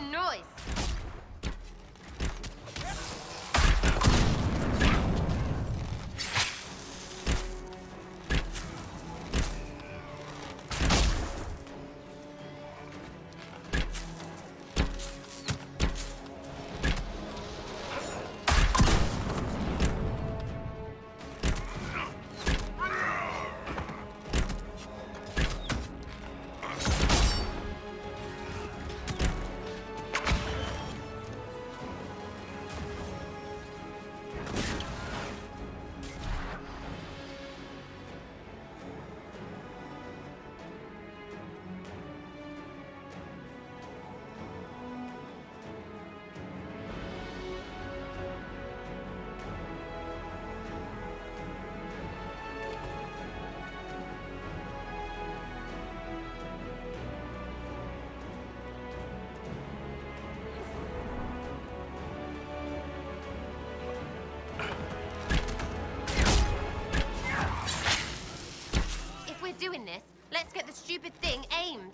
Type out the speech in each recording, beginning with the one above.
fucking noise? Doing this, let's get the stupid thing aimed.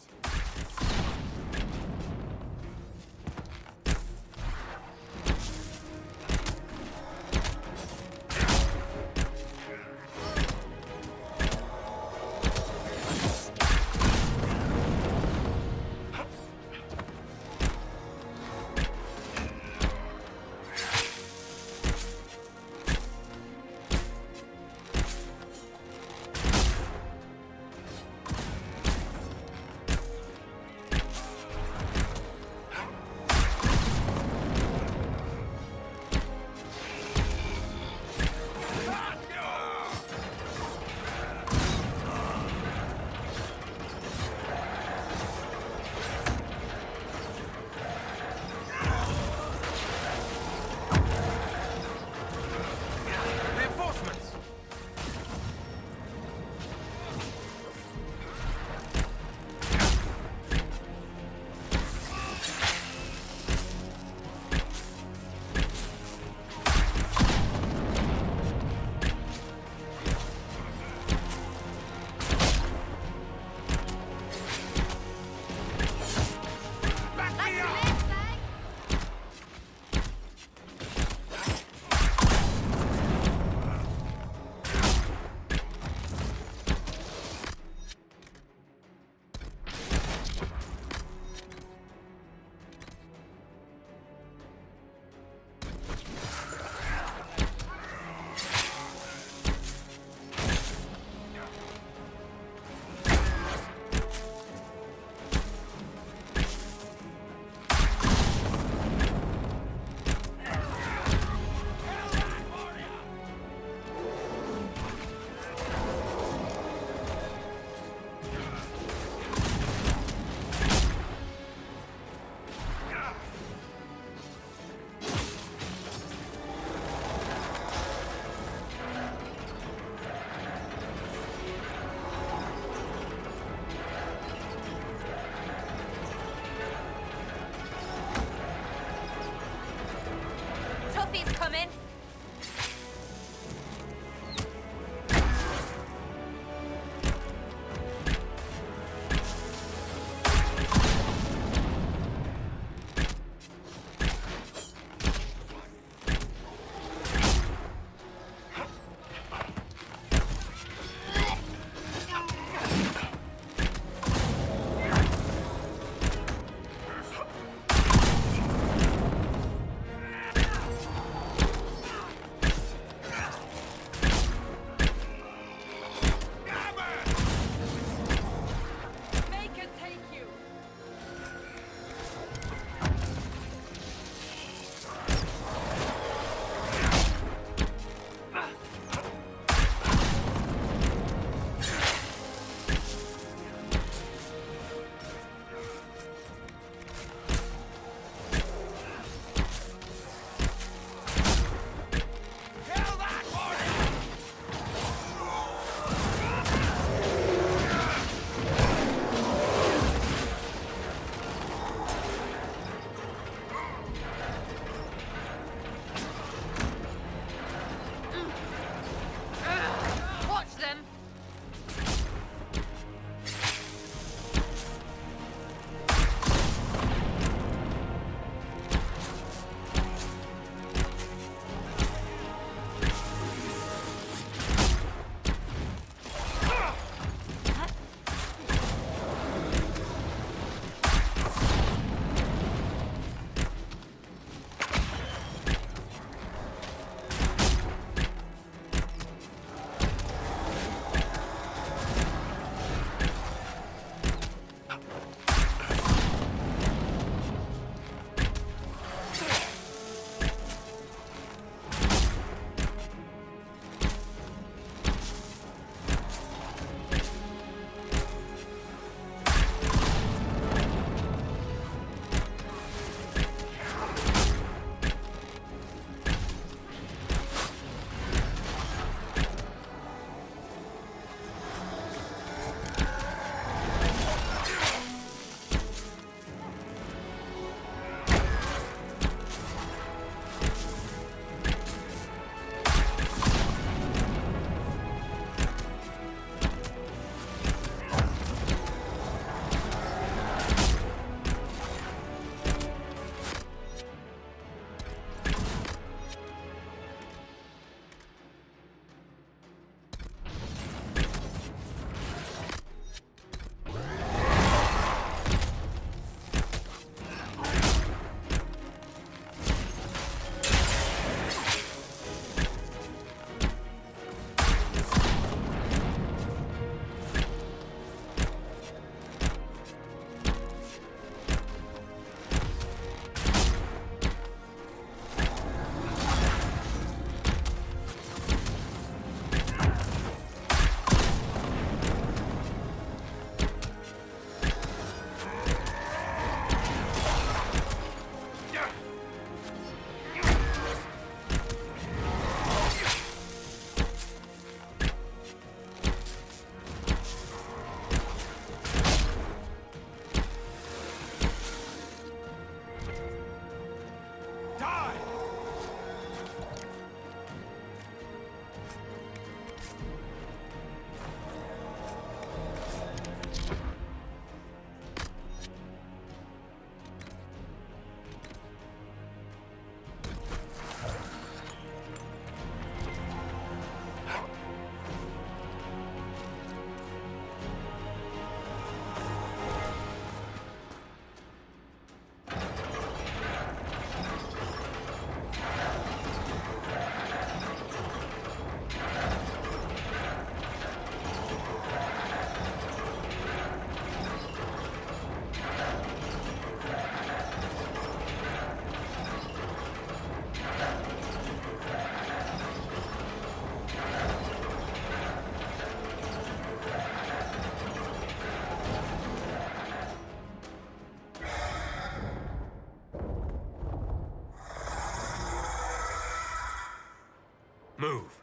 Move.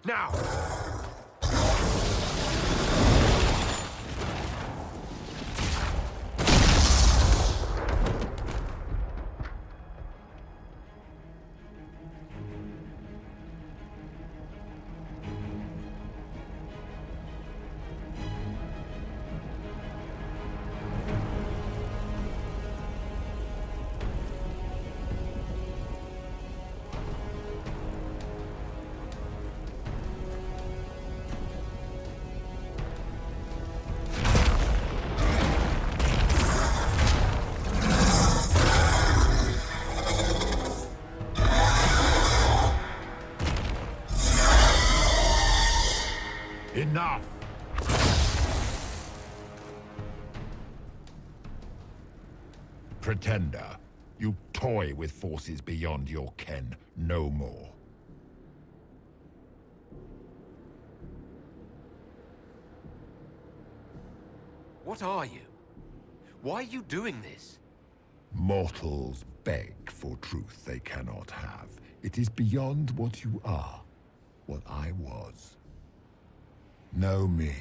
Now! Enough! Pretender, you toy with forces beyond your ken, no more. What are you? Why are you doing this? Mortals beg for truth they cannot have. It is beyond what you are, what I was. Know me.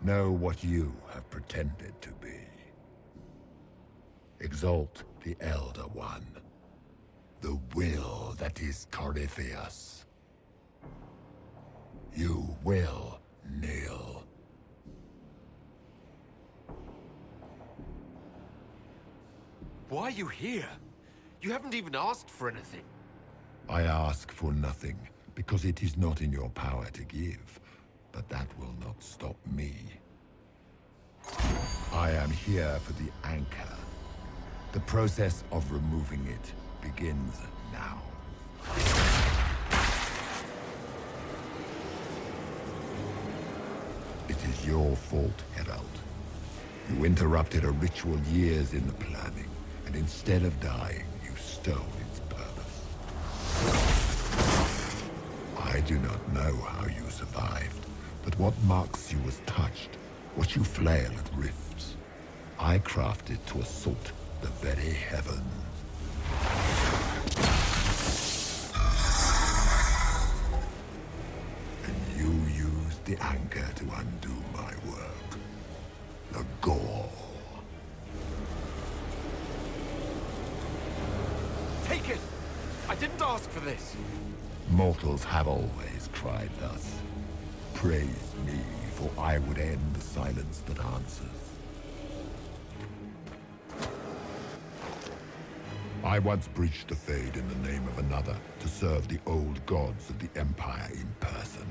Know what you have pretended to be. Exalt the Elder One. The will that is Corypheus. You will kneel. Why are you here? You haven't even asked for anything. I ask for nothing, because it is not in your power to give. But that will not stop me. I am here for the anchor. The process of removing it begins now. It is your fault, Herald. You interrupted a ritual years in the planning, and instead of dying, you stole its purpose. I do not know how you survived. But what marks you as touched, what you flail at rifts, I crafted to assault the very heavens. And you used the anchor to undo my work. The gall. Take it! I didn't ask for this. Mortals have always cried thus. Praise me, for I would end the silence that answers. I once breached the Fade in the name of another to serve the old gods of the Empire in person.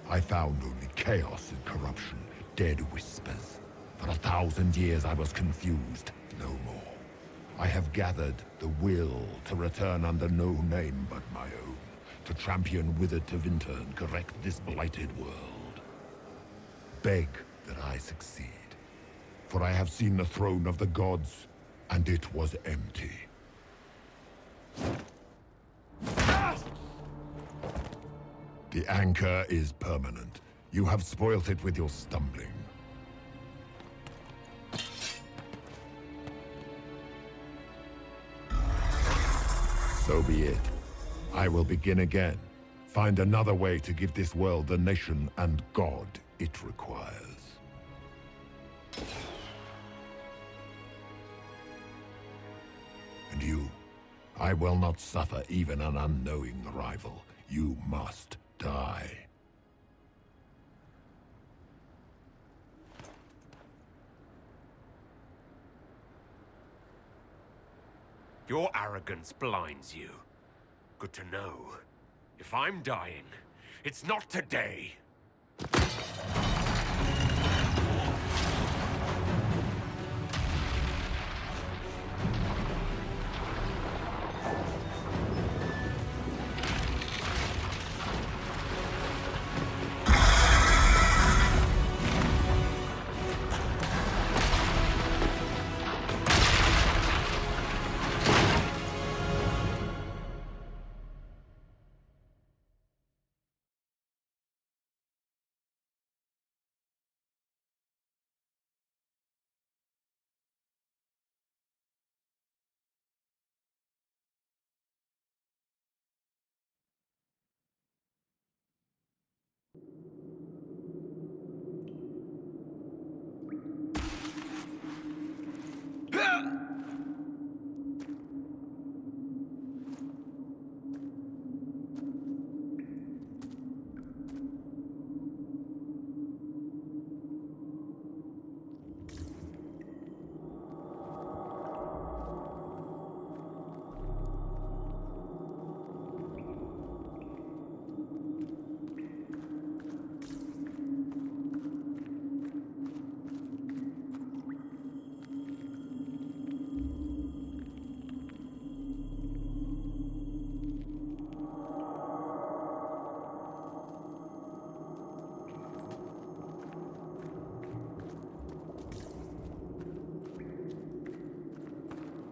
I found only chaos and corruption, dead whispers. For 1,000 years I was confused, no more. I have gathered the will to return under no name but my own. To champion withered to winter and correct this blighted world. Beg that I succeed, for I have seen the throne of the gods, and it was empty. The anchor is permanent. You have spoilt it with your stumbling. So be it. I will begin again. Find another way to give this world the nation and God it requires. And you, I will not suffer even an unknowing rival. You must die. Your arrogance blinds you. Good to know. If I'm dying, it's not today.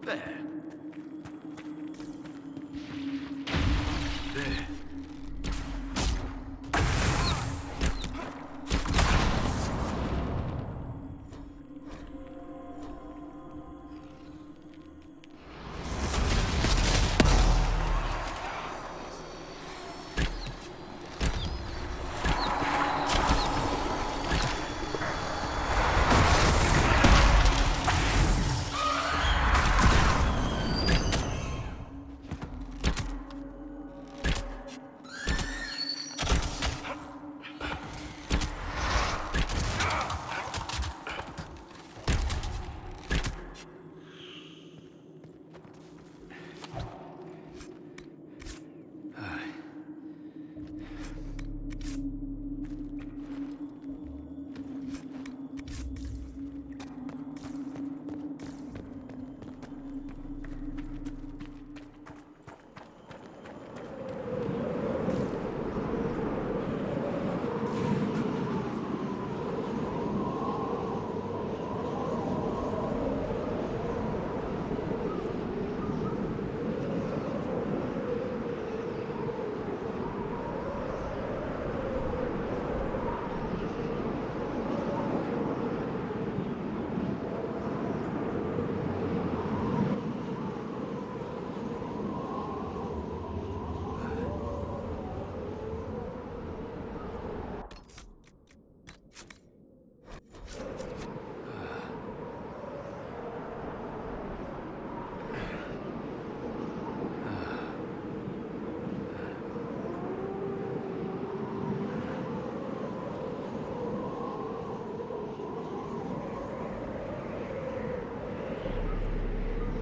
There. There.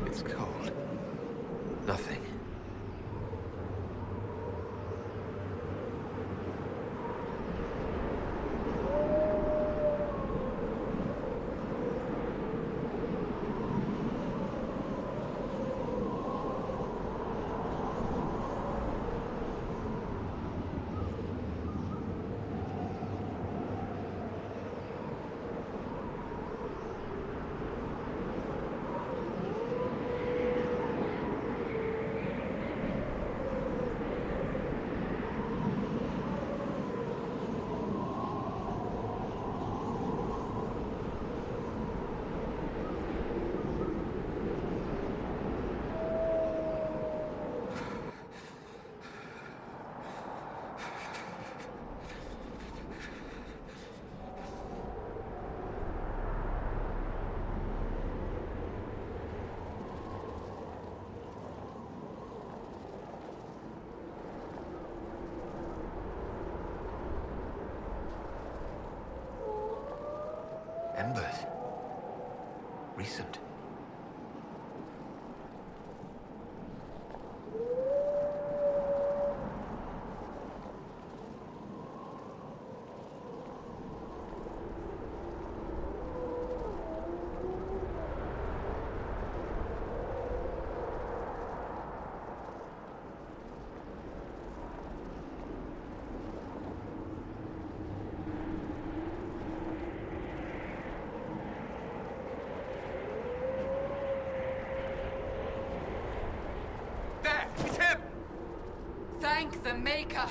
It's cold. Nothing. Embers. Recent. It's him! Thank the Maker!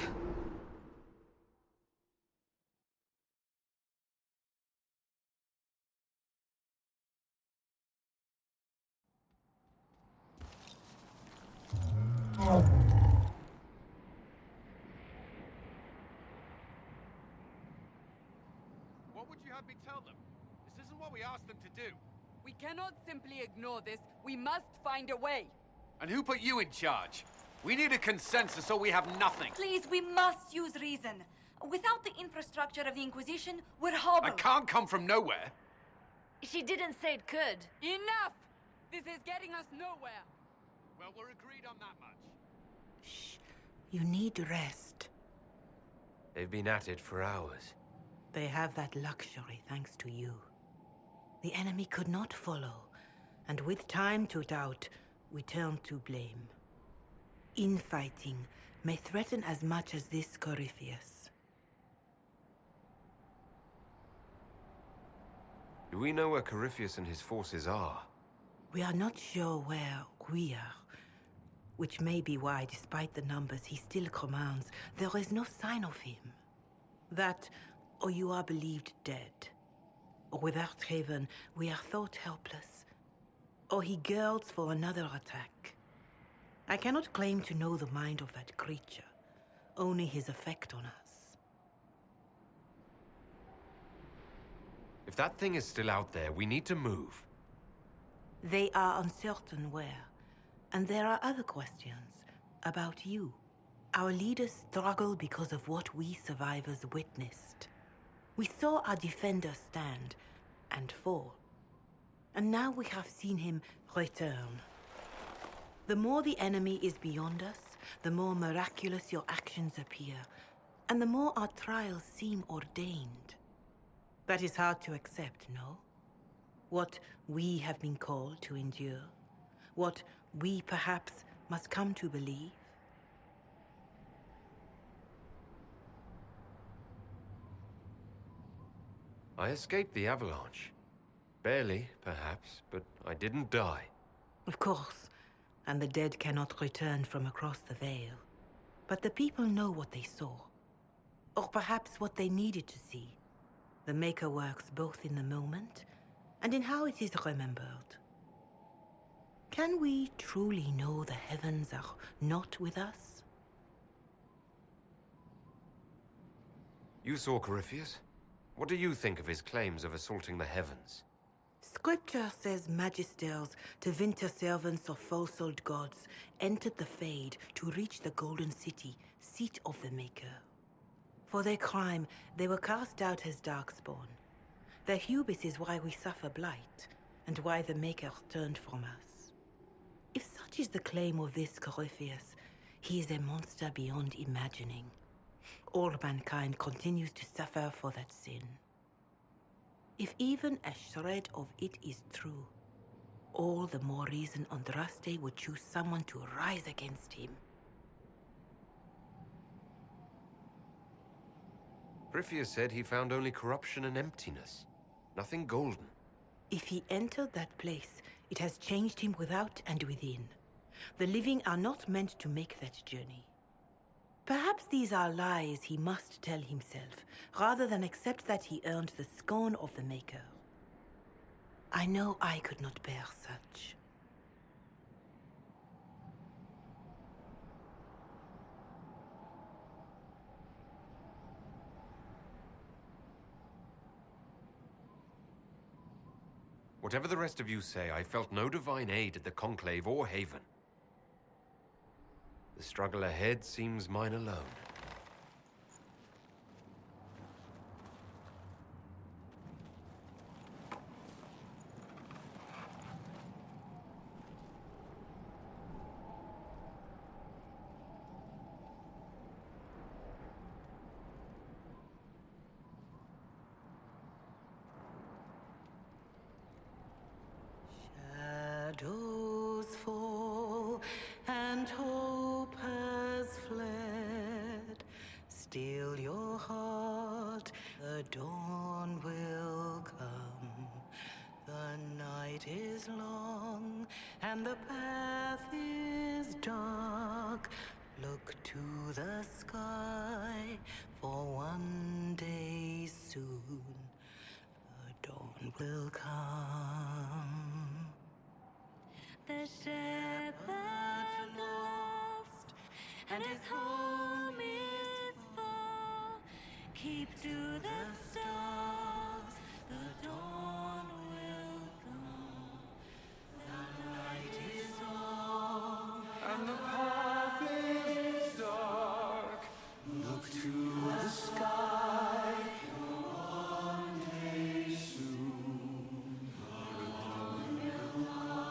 What would you have me tell them? This isn't what we asked them to do. We cannot simply ignore this. We must find a way. And who put you in charge? We need a consensus or we have nothing. Please, we must use reason. Without the infrastructure of the Inquisition, we're hobbled. I can't come from nowhere. She didn't say it could. Enough! This is getting us nowhere. Well, we're agreed on that much. Shh. You need rest. They've been at it for hours. They have that luxury thanks to you. The enemy could not follow, and with time to doubt, we turn to blame. Infighting may threaten as much as this Corypheus. Do we know where Corypheus and his forces are? We are not sure where we are, which may be why, despite the numbers he still commands, there is no sign of him. That, or you are believed dead. Or without Haven, we are thought helpless. Or he girds for another attack. I cannot claim to know the mind of that creature, only his effect on us. If that thing is still out there, we need to move. They are uncertain where. And there are other questions about you. Our leaders struggle because of what we survivors witnessed. We saw our defender stand and fall. And now we have seen him return. The more the enemy is beyond us, the more miraculous your actions appear, and the more our trials seem ordained. That is hard to accept, no? What we have been called to endure, what we perhaps must come to believe. I escaped the avalanche. Barely, perhaps, but I didn't die. Of course, and the dead cannot return from across the veil. But the people know what they saw. Or perhaps what they needed to see. The Maker works both in the moment and in how it is remembered. Can we truly know the heavens are not with us? You saw Corypheus? What do you think of his claims of assaulting the heavens? Scripture says magisters, to winter servants of false-old gods, entered the Fade to reach the Golden City, seat of the Maker. For their crime, they were cast out as darkspawn. Their hubris is why we suffer blight, and why the Maker turned from us. If such is the claim of this Corypheus, he is a monster beyond imagining. All mankind continues to suffer for that sin. If even a shred of it is true, all the more reason Andraste would choose someone to rise against him. Corypheus said he found only corruption and emptiness. Nothing golden. If he entered that place, it has changed him without and within. The living are not meant to make that journey. Perhaps these are lies he must tell himself, rather than accept that he earned the scorn of the Maker. I know I could not bear such. Whatever the rest of you say, I felt no divine aid at the Conclave or Haven. The struggle ahead seems mine alone. Shadows fall and hope has fled. Still your heart, the dawn will come. The night is long and the path is dark. Look to the sky, for one day soon the dawn will come. The shepherd's lost, and his home is far. Keep to the stars, the dawn will come. The night is long, and the path is dark. Look to the sky, for one day soon the dawn will come.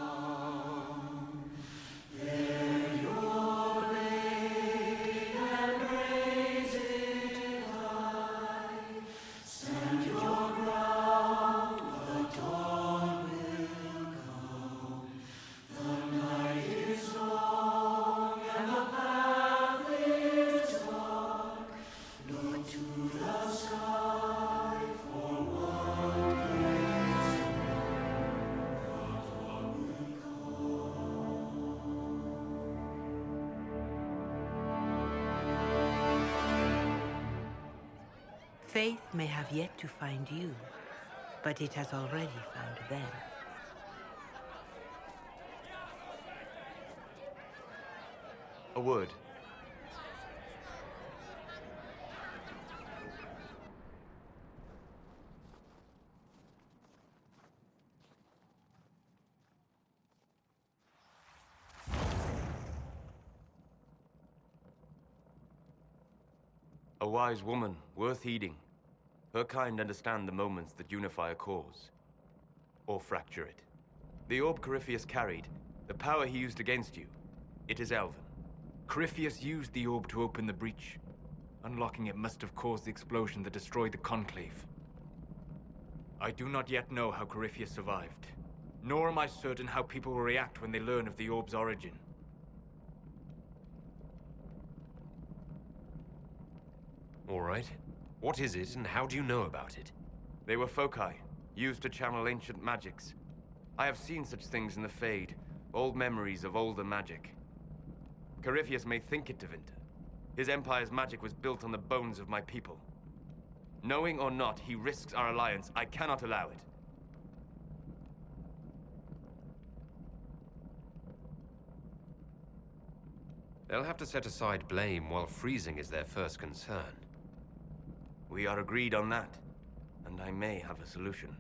Bear your blade and raise it high. Stand your ground faith may have yet to find you, but it has already found them. A word. A wise woman, worth heeding. Her kind understand the moments that unify a cause. Or fracture it. The orb Corypheus carried, the power he used against you, it is Elven. Corypheus used the orb to open the breach. Unlocking it must have caused the explosion that destroyed the Conclave. I do not yet know how Corypheus survived, nor am I certain how people will react when they learn of the orb's origin. All right. What is it, and how do you know about it? They were foci, used to channel ancient magics. I have seen such things in the Fade, old memories of older magic. Corypheus may think it Tevinter. His empire's magic was built on the bones of my people. Knowing or not, he risks our alliance. I cannot allow it. They'll have to set aside blame while freezing is their first concern. We are agreed on that, and I may have a solution.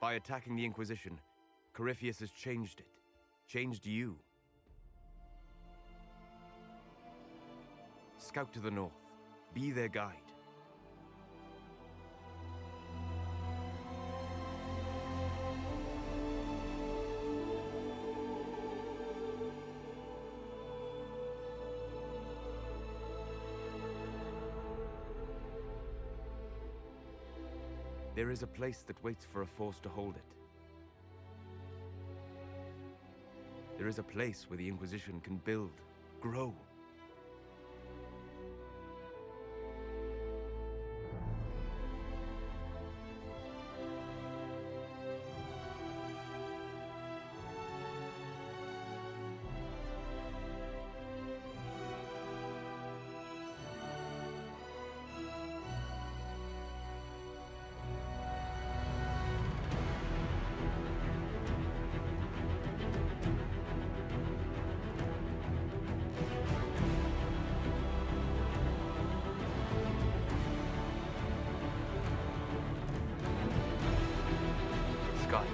By attacking the Inquisition, Corypheus has changed it. Changed you. Scout to the north. Be their guide. There is a place that waits for a force to hold it. There is a place where the Inquisition can build, grow. Sky.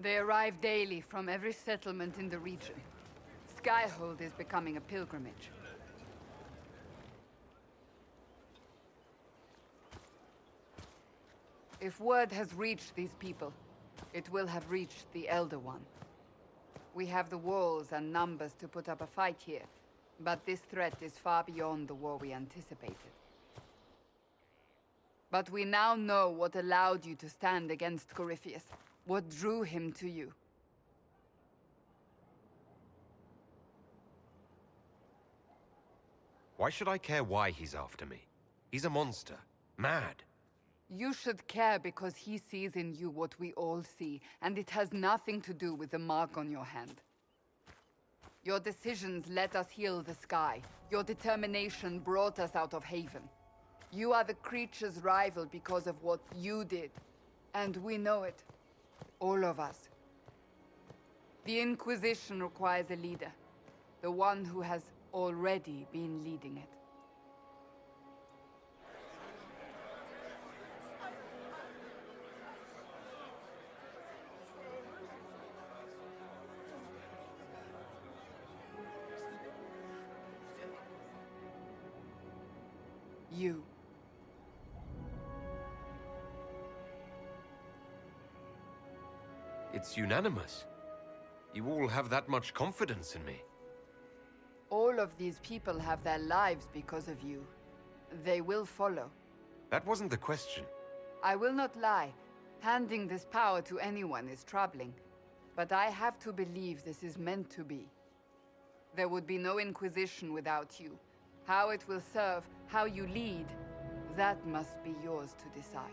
They arrive daily from every settlement in the region. Skyhold is becoming a pilgrimage. If word has reached these people, it will have reached the Elder One. We have the walls and numbers to put up a fight here, but this threat is far beyond the war we anticipated. But we now know what allowed you to stand against Corypheus. What drew him to you? Why should I care why he's after me? He's a monster. Mad. You should care because he sees in you what we all see, and it has nothing to do with the mark on your hand. Your decisions let us heal the sky. Your determination brought us out of Haven. You are the creature's rival because of what you did, and we know it. All of us. The Inquisition requires a leader. The one who has already been leading it. You. It's unanimous. You all have that much confidence in me. All of these people have their lives because of you. They will follow. That wasn't the question. I will not lie. Handing this power to anyone is troubling. But I have to believe this is meant to be. There would be no Inquisition without you. How it will serve, how you lead, that must be yours to decide.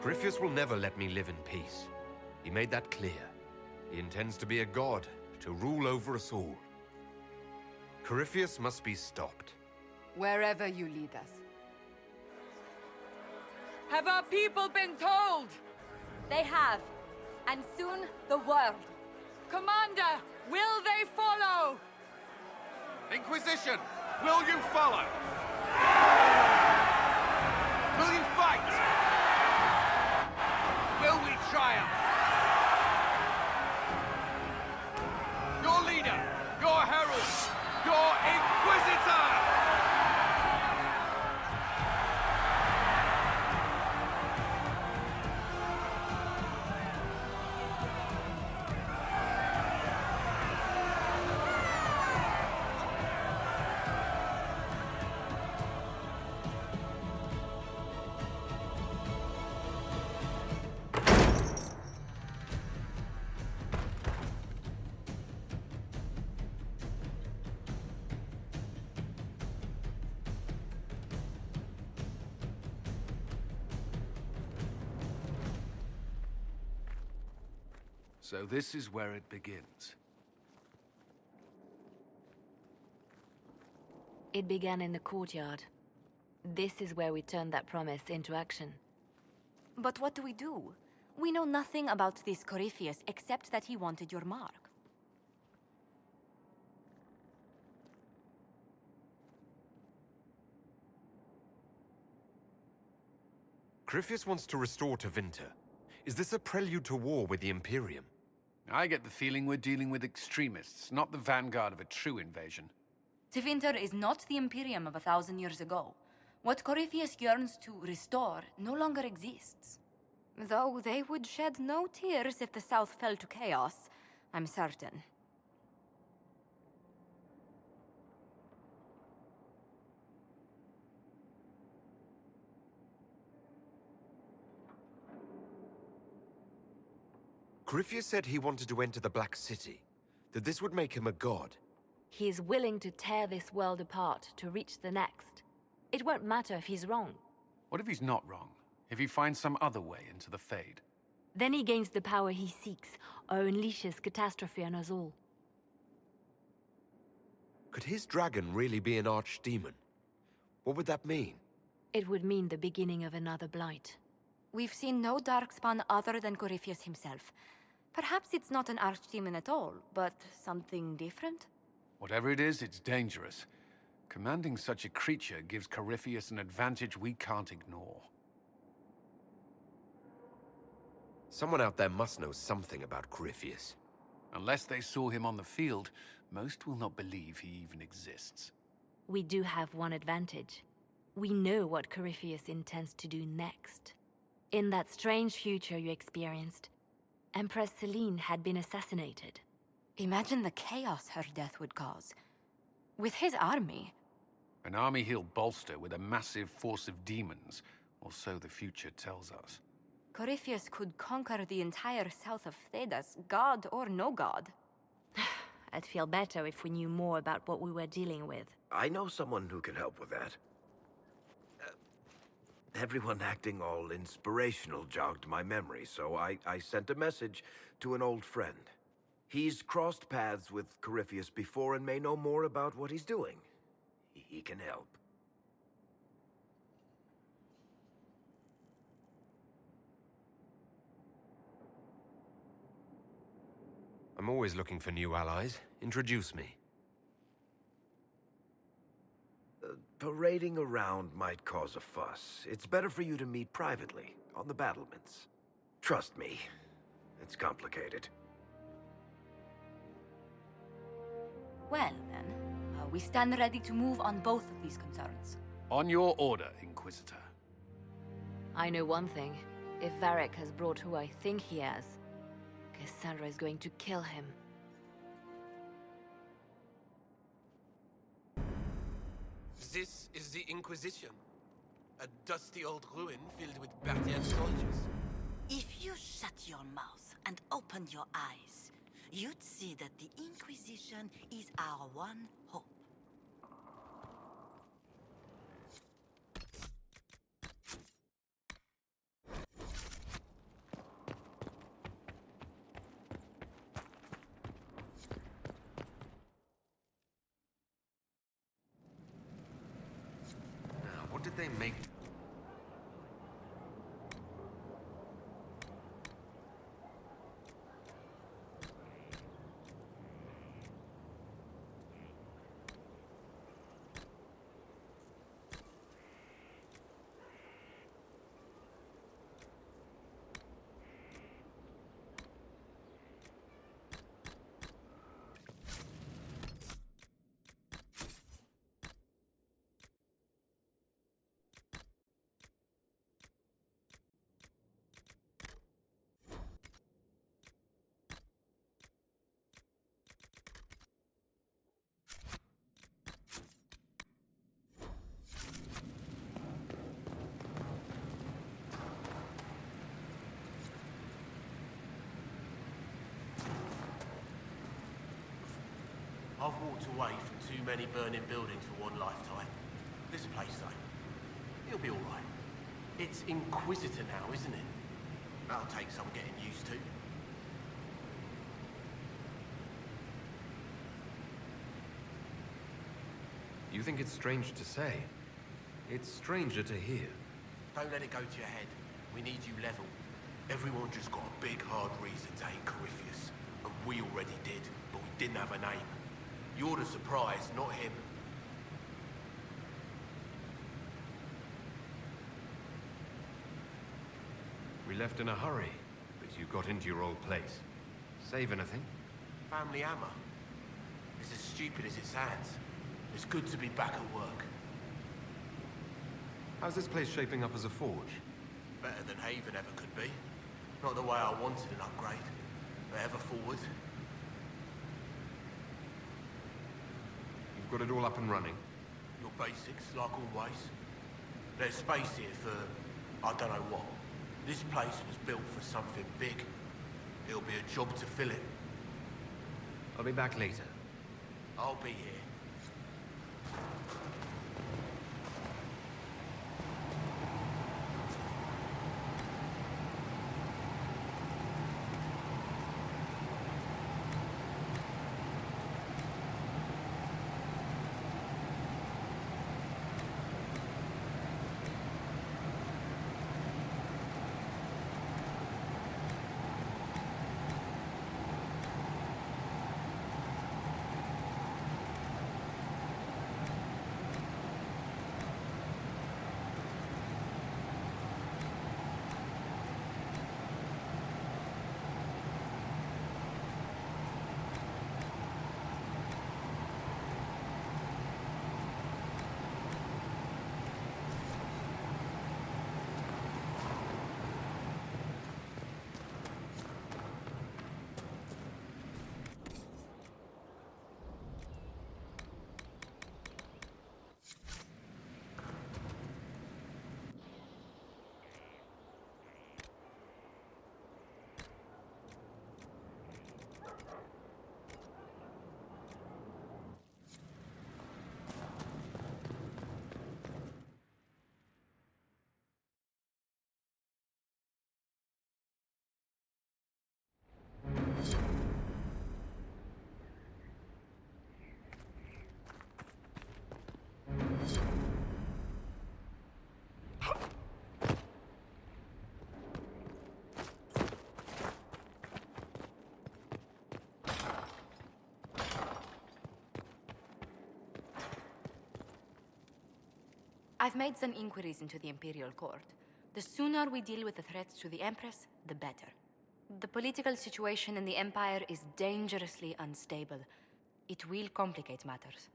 Corypheus will never let me live in peace. He made that clear. He intends to be a god, to rule over us all. Corypheus must be stopped. Wherever you lead us. Have our people been told? They have. And soon, the world. Commander, will they follow? Inquisition, will you follow? Will you fight? Will we triumph? Your leader, your herald, your Inquisitor! So this is where it begins. It began in the courtyard. This is where we turned that promise into action. But what do we do? We know nothing about this Corypheus except that he wanted your mark. Corypheus wants to restore Tevinter. Is this a prelude to war with the Imperium? I get the feeling we're dealing with extremists, not the vanguard of a true invasion. Tevinter is not the Imperium of 1,000 years ago. What Corypheus yearns to restore no longer exists. Though they would shed no tears if the South fell to chaos, I'm certain. Corypheus said he wanted to enter the Black City, that this would make him a god. He is willing to tear this world apart to reach the next. It won't matter if he's wrong. What if he's not wrong? If he finds some other way into the Fade? Then he gains the power he seeks, or unleashes catastrophe on us all. Could his dragon really be an archdemon? What would that mean? It would mean the beginning of another blight. We've seen no Darkspawn other than Corypheus himself. Perhaps it's not an archdemon at all, but something different? Whatever it is, it's dangerous. Commanding such a creature gives Corypheus an advantage we can't ignore. Someone out there must know something about Corypheus. Unless they saw him on the field, most will not believe he even exists. We do have one advantage. We know what Corypheus intends to do next. In that strange future you experienced, Empress Celine had been assassinated. Imagine the chaos her death would cause. With his army. An army he'll bolster with a massive force of demons, or so the future tells us. Corypheus could conquer the entire south of Thedas, god or no god. I'd feel better if we knew more about what we were dealing with. I know someone who can help with that. Everyone acting all inspirational jogged my memory, so I sent a message to an old friend. He's crossed paths with Corypheus before and may know more about what he's doing. He can help. I'm always looking for new allies. Introduce me. Parading around might cause a fuss. It's better for you to meet privately, on the battlements. Trust me, it's complicated. Well, then, we stand ready to move on both of these concerns. On your order, Inquisitor. I know one thing. If Varric has brought who I think he has, Cassandra is going to kill him. This is the Inquisition. A dusty old ruin filled with Barthian soldiers. If you shut your mouth and open your eyes, you'd see that the Inquisition is our one hope. Now, what did they make? I've walked away from too many burning buildings for one lifetime. This place, though, it'll be all right. It's Inquisitor now, isn't it? That'll take some getting used to. You think it's strange to say? It's stranger to hear. Don't let it go to your head. We need you level. Everyone just got a big, hard reason to hate Corypheus. And we already did, but we didn't have a name. You're the surprise, not him. We left in a hurry, but you got into your old place. Save anything? Family hammer. It's as stupid as it sounds. It's good to be back at work. How's this place shaping up as a forge? Better than Haven ever could be. Not the way I wanted an upgrade, but ever forward. You've got it all up and running. Your basics, like always. There's space here for, I don't know what. This place was built for something big. It'll be a job to fill it. I'll be back later. I'll be here. I've made some inquiries into the Imperial Court. The sooner we deal with the threats to the Empress, the better. The political situation in the Empire is dangerously unstable. It will complicate matters.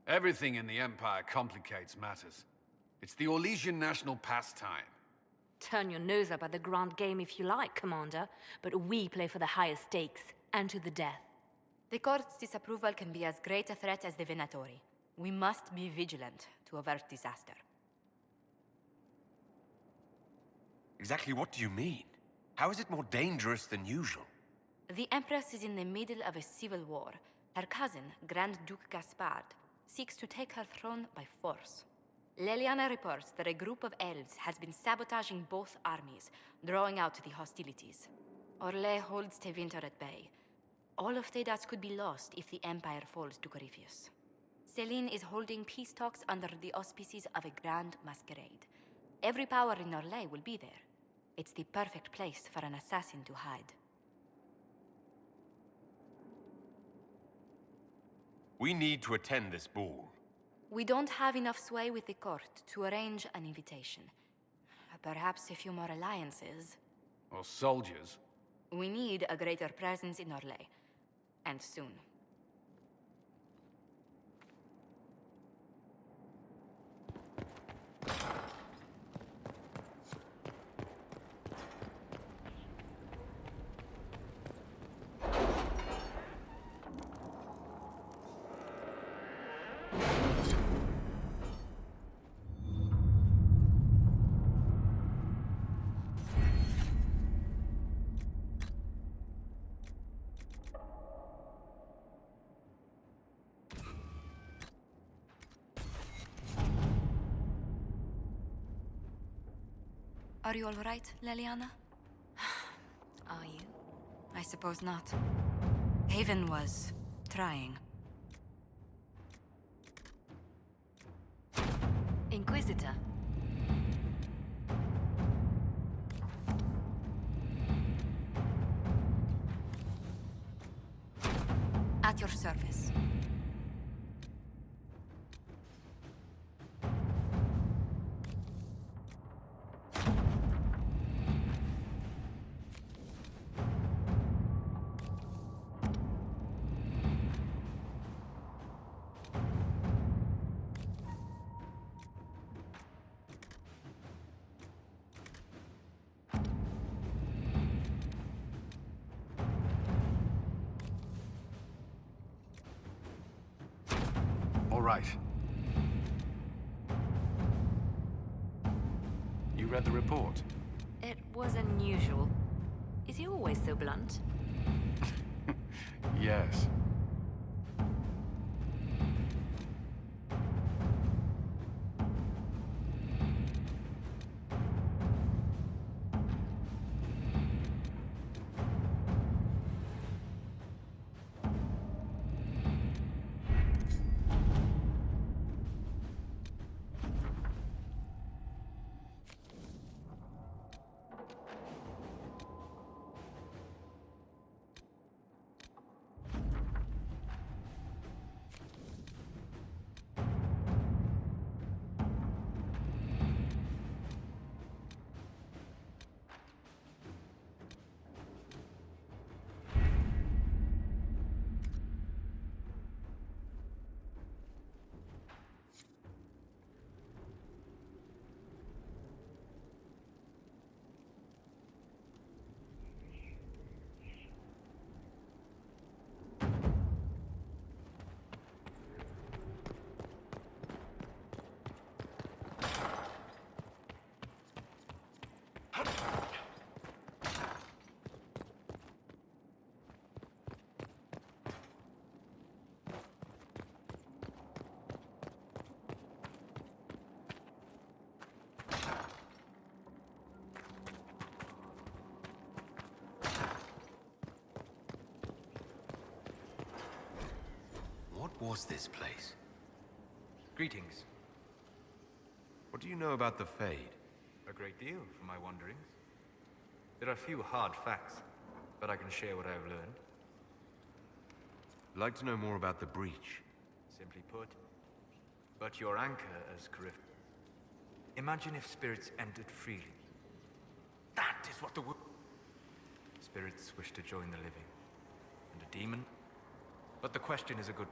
Everything in the Empire complicates matters. It's the Orlesian national pastime. Turn your nose up at the grand game if you like, Commander, but we play for the highest stakes, and to the death. The Court's disapproval can be as great a threat as the Venatori. We must be vigilant to avert disaster. Exactly what do you mean? How is it more dangerous than usual? The Empress is in the middle of a civil war. Her cousin, Grand Duke Gaspard, seeks to take her throne by force. Leliana reports that a group of elves has been sabotaging both armies, drawing out the hostilities. Orlais holds Tevinter at bay. All of Thedas could be lost if the Empire falls to Corypheus. Celine is holding peace talks under the auspices of a grand masquerade. Every power in Orlais will be there. It's the perfect place for an assassin to hide. We need to attend this ball. We don't have enough sway with the court to arrange an invitation. Perhaps a few more alliances. Or soldiers. We need a greater presence in Orlais. And soon. Are you all right, Leliana? Are you? I suppose not. Haven was trying. Inquisitor. At your service. All right. You read the report? It was unusual. Is he always so blunt? Yes. What was this place? Greetings. What do you know about the Fade? A great deal from my wanderings. There are few hard facts, but I can share what I have learned. I'd like to know more about the breach. Simply put, but your anchor as Imagine if spirits entered freely. That is what the Spirits wish to join the living. And a demon? But the question is a good